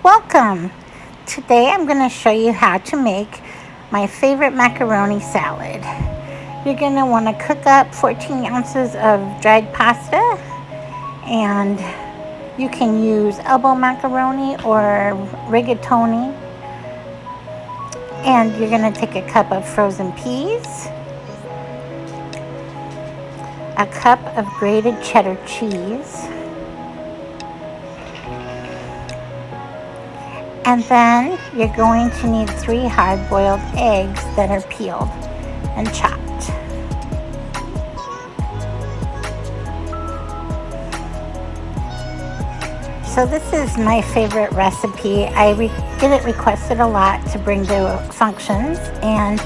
Welcome! Today I'm going to show you how to make my favorite macaroni salad. You're going to want to cook up 14 ounces of dried pasta, and you can use elbow macaroni or rigatoni. And you're going to take a cup of frozen peas, a cup of grated cheddar cheese, and then you're going to need 3 hard-boiled eggs that are peeled and chopped. So this is my favorite recipe. I get it requested a lot to bring to functions, and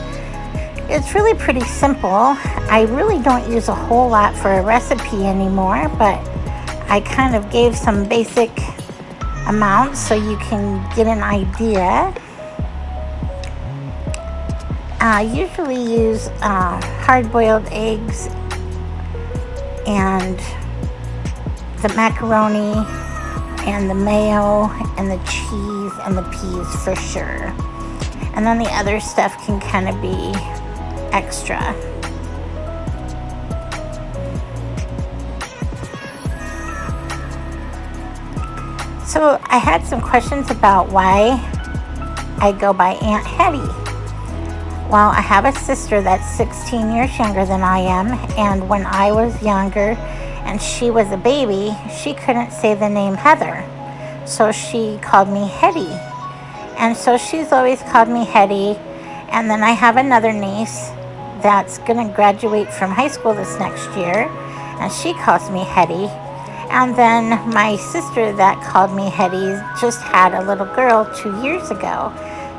it's really pretty simple. I really don't use a whole lot for a recipe anymore, but I kind of gave some basic amounts so you can get an idea. I usually use hard-boiled eggs and the macaroni and the mayo and the cheese and the peas for sure. And then the other stuff can kind of be extra. So I had some questions about why I go by Aunt Heady. Well, I have a sister that's 16 years younger than I am, and when I was younger and she was a baby, she couldn't say the name Heather, so she called me Heady. And so she's always called me Heady. And then I have another niece that's going to graduate from high school this next year, and she calls me Heady. And then my sister that called me Heady just had a little girl 2 years ago,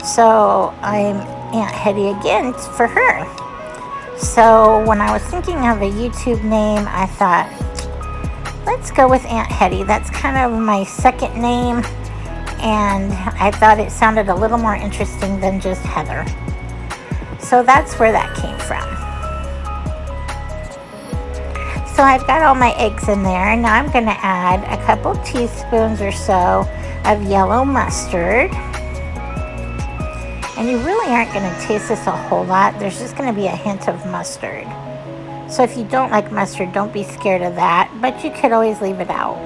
so I'm Aunt Heady again for her. So when I was thinking of a YouTube name, I thought, let's go with Aunt Heady. That's kind of my second name, and I thought it sounded a little more interesting than just Heather. So that's where that came from. So I've got all my eggs in there. Now I'm going to add a couple teaspoons or so of yellow mustard. And you really aren't going to taste this a whole lot. There's just going to be a hint of mustard. So if you don't like mustard, don't be scared of that, but you could always leave it out.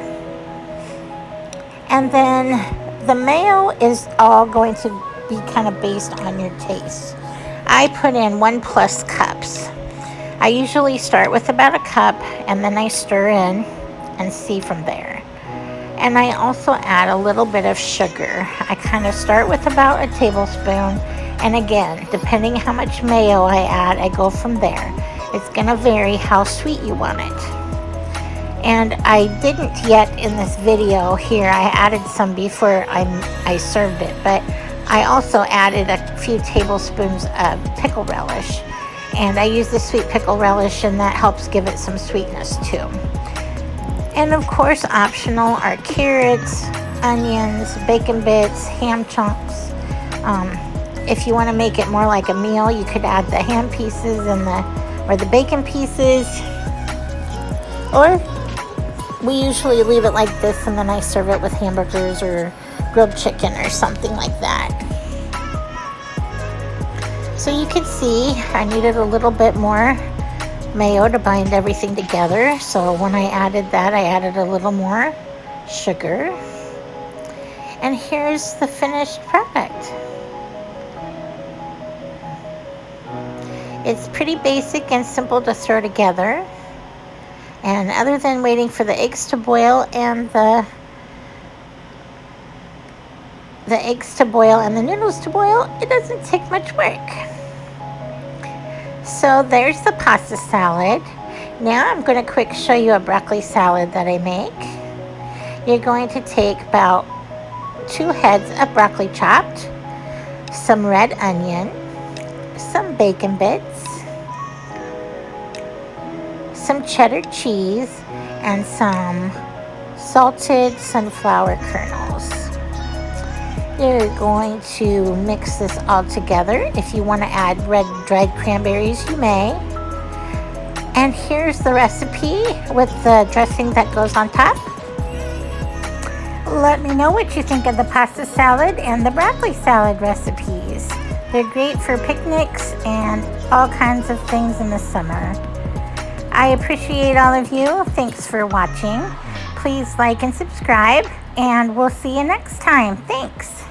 And then the mayo is all going to be kind of based on your taste. I put in 1+ cups. I usually start with about a cup, and then I stir in and see from there. And I also add a little bit of sugar. I kind of start with about a tablespoon, and again, depending how much mayo I add, I go from there. It's going to vary how sweet you want it. And I didn't yet in this video here, I added some before I served it, but I also added a few tablespoons of pickle relish. And I use the sweet pickle relish, and that helps give it some sweetness too. And of course, optional are carrots, onions, bacon bits, ham chunks. If you want to make it more like a meal, you could add the ham pieces and the bacon pieces. Or we usually leave it like this, and then I serve it with hamburgers or grilled chicken or something like that. So you can see I needed a little bit more mayo to bind everything together. So when I added that, I added a little more sugar. And here's the finished product. It's pretty basic and simple to throw together. And other than waiting for the eggs to boil and the eggs to boil and the noodles to boil, it doesn't take much work. So there's the pasta salad. Now I'm going to quick show you a broccoli salad that I make. You're going to take about 2 heads of broccoli chopped, some red onion, some bacon bits, some cheddar cheese, and some salted sunflower kernels. You're going to mix this all together. If you want to add red dried cranberries, you may. And here's the recipe with the dressing that goes on top. Let me know what you think of the pasta salad and the broccoli salad recipes. They're great for picnics and all kinds of things in the summer. I appreciate all of you. Thanks for watching. Please like and subscribe, and we'll see you next time. Thanks.